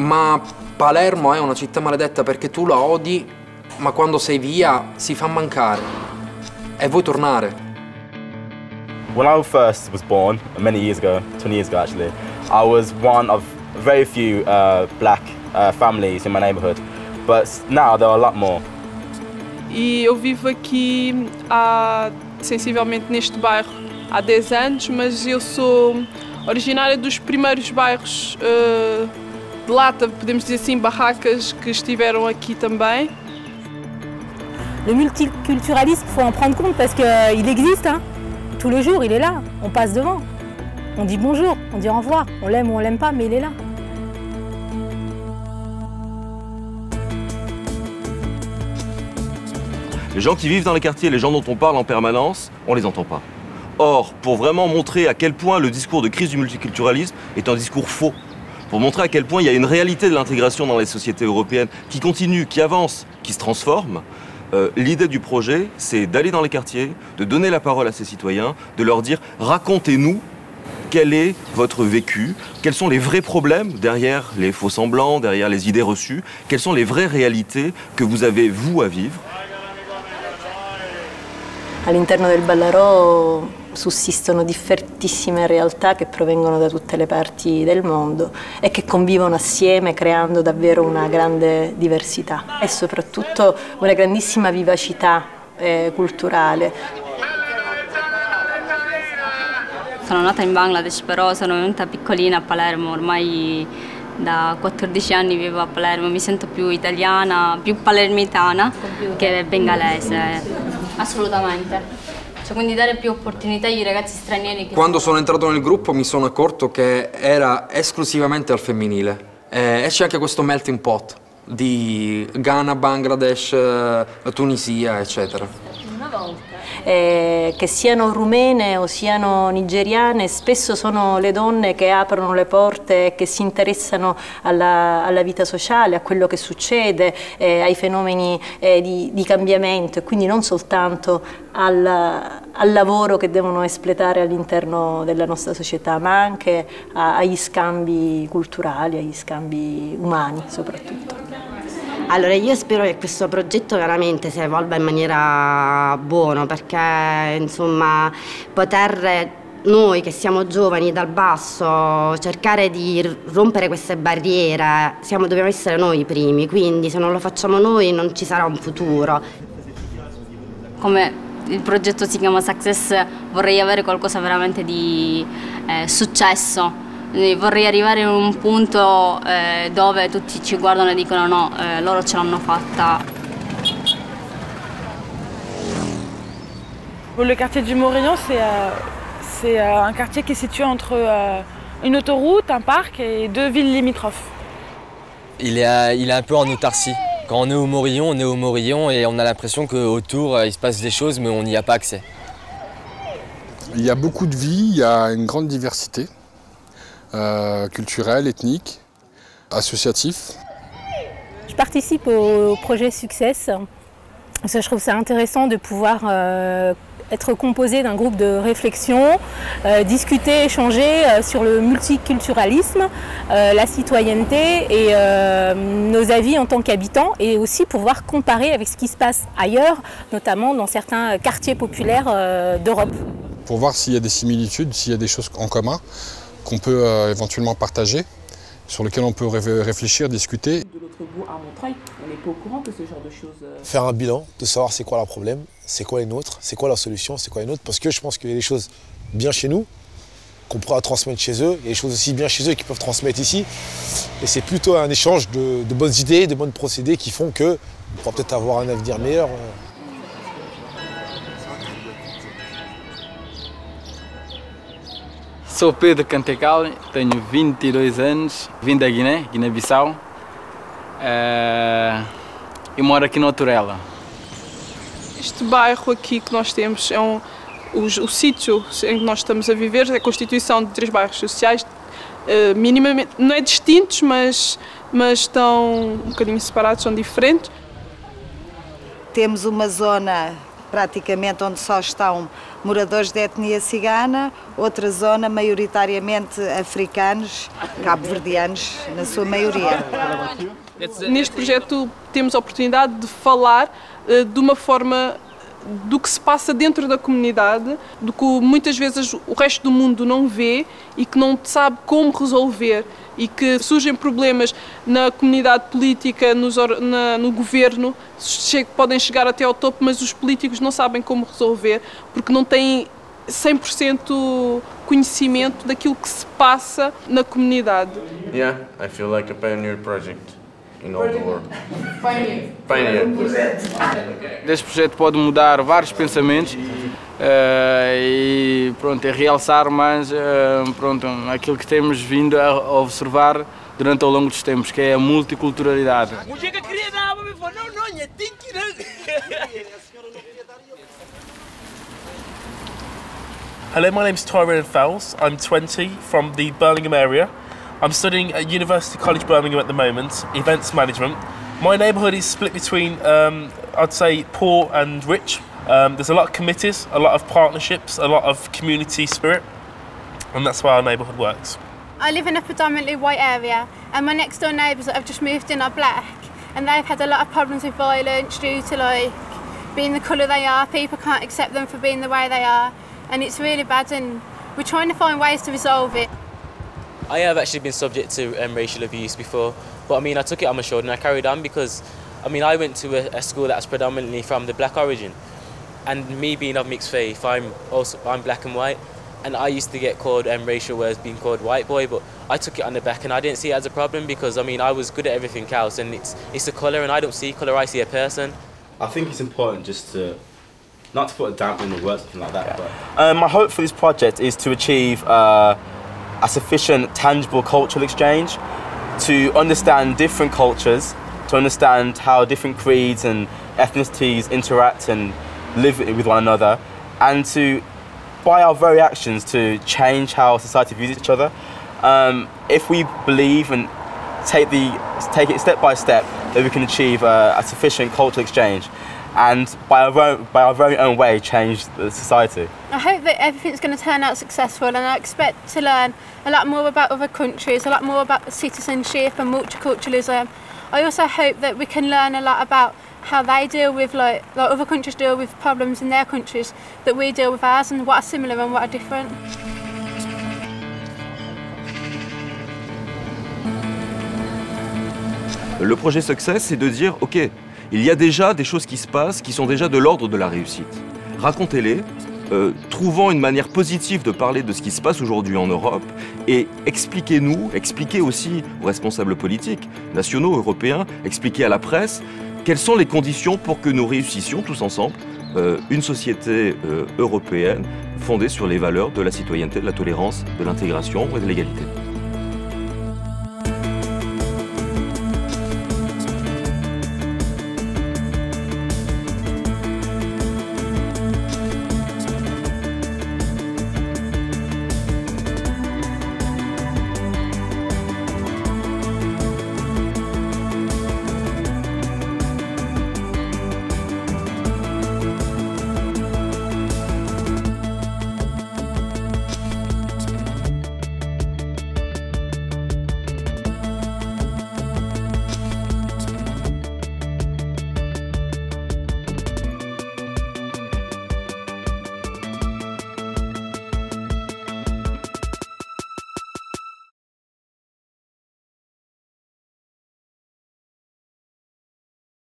Ma Palermo è una città maledetta perché tu la odi, ma quando sei via si fa mancare e vuoi tornare. When I first was born, many years ago, 20 years ago actually, I was one of very few black families in my neighborhood, but now there are a lot more. E eu vivo aqui há, sensivelmente neste bairro há 10 anos, mas eu sou originária dos primeiros bairros de lata, podemos dizer assim, barracas que estiveram aqui também. Le multiculturalisme, il faut en prendre compte parce qu'il existe, hein. Tous les jours, il est là, on passe devant. On dit bonjour, on dit au revoir, on l'aime ou on l'aime pas, mais il est là. Les gens qui vivent dans les quartiers, les gens dont on parle en permanence, on les entend pas. Or, pour vraiment montrer à quel point le discours de crise du multiculturalisme est un discours faux, pour montrer à quel point il y a une réalité de l'intégration dans les sociétés européennes qui continue, qui avance, qui se transforme, l'idée du projet, c'est d'aller dans les quartiers, de donner la parole à ces citoyens, de leur dire « racontez-nous quel est votre vécu, quels sont les vrais problèmes derrière les faux-semblants, derrière les idées reçues, quelles sont les vraies réalités que vous avez, vous, à vivre ». All'interno del Ballarò sussistono differentissime realtà che provengono da tutte le parti del mondo e che convivono assieme creando davvero una grande diversità e soprattutto una grandissima vivacità culturale. Sono nata in Bangladesh, però sono venuta piccolina a Palermo, ormai da 14 anni vivo a Palermo, mi sento più italiana, più palermitana che bengalese, assolutamente. Cioè, quindi dare più opportunità ai ragazzi stranieri. Quando sono entrato nel gruppo mi sono accorto che era esclusivamente al femminile e c'è anche questo melting pot di Ghana, Bangladesh, Tunisia, eccetera. Una volta. Che siano rumene o siano nigeriane, spesso sono le donne che aprono le porte e che si interessano alla vita sociale, a quello che succede, ai fenomeni di cambiamento e quindi non soltanto al lavoro che devono espletare all'interno della nostra società, ma anche agli scambi culturali, agli scambi umani soprattutto. Allora io spero che questo progetto veramente si evolva in maniera buona perché insomma poter noi che siamo giovani dal basso cercare di rompere queste barriere, dobbiamo essere noi i primi, quindi se non lo facciamo noi non ci sarà un futuro. Come il progetto si chiama Success, vorrei avere qualcosa veramente di successo. Vorrei arrivare in un punto dove tutti ci guardano e dicono no, loro ce l'hanno fatta. Le quartier du Morillon, c'est un quartier qui est situé entre une autoroute, un parc et 2 villes limitrophes. Il est un peu en autarcie. Quand on est au Morillon et on a l'impression qu'autour il se passe des choses mais on n'y a pas accès. Il y a beaucoup de vie, il y a une grande diversité. Culturel, ethnique, associatif. Je participe au projet Success. Parce que je trouve ça intéressant de pouvoir être composé d'un groupe de réflexion, discuter, échanger sur le multiculturalisme, la citoyenneté et nos avis en tant qu'habitants et aussi pouvoir comparer avec ce qui se passe ailleurs, notamment dans certains quartiers populaires d'Europe. Pour voir s'il y a des similitudes, s'il y a des choses en commun qu'on peut éventuellement partager, sur lesquelles on peut réfléchir, discuter. De l'autre bout à Montreuil, on n'est pas au courant que ce genre de choses... Faire un bilan, de savoir c'est quoi leur problème, c'est quoi les nôtres, c'est quoi leur solution, c'est quoi les nôtres, parce que je pense qu'il y a des choses bien chez nous, qu'on pourra transmettre chez eux, et des choses aussi bien chez eux qu'ils peuvent transmettre ici. Et c'est plutôt un échange de bonnes idées, de bons procédés qui font qu'on pourra peut-être avoir un avenir meilleur. Sou Pedro Cantecal, tenho 22 anos, vim da Guiné-Bissau e moro aqui no Turela. Este bairro aqui que nós temos é o sítio em que nós estamos a viver, é a constituição de 3 bairros sociais, minimamente, não é distintos, mas estão um bocadinho separados, são diferentes. Temos uma zona praticamente onde só estão moradores de etnia cigana, outra zona maioritariamente africanos, cabo-verdianos, na sua maioria. Neste projeto temos a oportunidade de falar de uma forma do que se passa dentro da comunidade, do que muitas vezes o resto do mundo não vê e que não sabe como resolver, e que surgem problemas na comunidade política, no governo, podem chegar até ao topo, mas os políticos não sabem como resolver porque não têm 100% conhecimento daquilo que se passa na comunidade. Yeah, I feel like a pioneer project. In all the world. Pioneer. Este projeto pode mudar vários pensamentos e pronto, é realçar mais pronto, aquilo que temos vindo a observar durante ao longo dos tempos, que é a multiculturalidade. Hello, my name is Tyrone Fells. I'm 20 from the Birmingham area. I'm studying at University College Birmingham at the moment, events management. My neighbourhood is split between, I'd say, poor and rich. There's a lot of committees, a lot of partnerships, a lot of community spirit, and that's why our neighbourhood works. I live in a predominantly white area, and my next door neighbours that have just moved in are black, and they've had a lot of problems with violence due to being the colour they are. People can't accept them for being the way they are, and it's really bad, and we're trying to find ways to resolve it. I have actually been subject to racial abuse before, but I mean I took it on my shoulder and I carried on because I mean I went to a school that's predominantly from the black origin, and me being of mixed faith, I'm black and white, and I used to get called racial words, being called white boy, but I took it on the back and I didn't see it as a problem because I mean I was good at everything else, and it's a colour and I don't see colour, I see a person. I think it's important just to not to put a damper in the words, something like that. But my hope for this project is to achieve a sufficient tangible cultural exchange, to understand different cultures, to understand how different creeds and ethnicities interact and live with one another, and to, by our very actions, to change how society views each other. If we believe and take it step by step, then we can achieve a sufficient cultural exchange, and by our very own way change the society. I hope that everything's going to turn out successful, and I expect to learn a lot more about other countries, a lot more about citizenship and multiculturalism. I also hope that we can learn a lot about how they deal with, like other countries deal with problems in their countries, that we deal with ours, and what are similar and what are different. Le projet Success, c'est de dire, ok, il y a déjà des choses qui se passent, qui sont déjà de l'ordre de la réussite. Racontez-les, trouvons une manière positive de parler de ce qui se passe aujourd'hui en Europe, et expliquez-nous, expliquez aussi aux responsables politiques, nationaux, européens, expliquez à la presse, quelles sont les conditions pour que nous réussissions tous ensemble une société européenne fondée sur les valeurs de la citoyenneté, de la tolérance, de l'intégration et de l'égalité.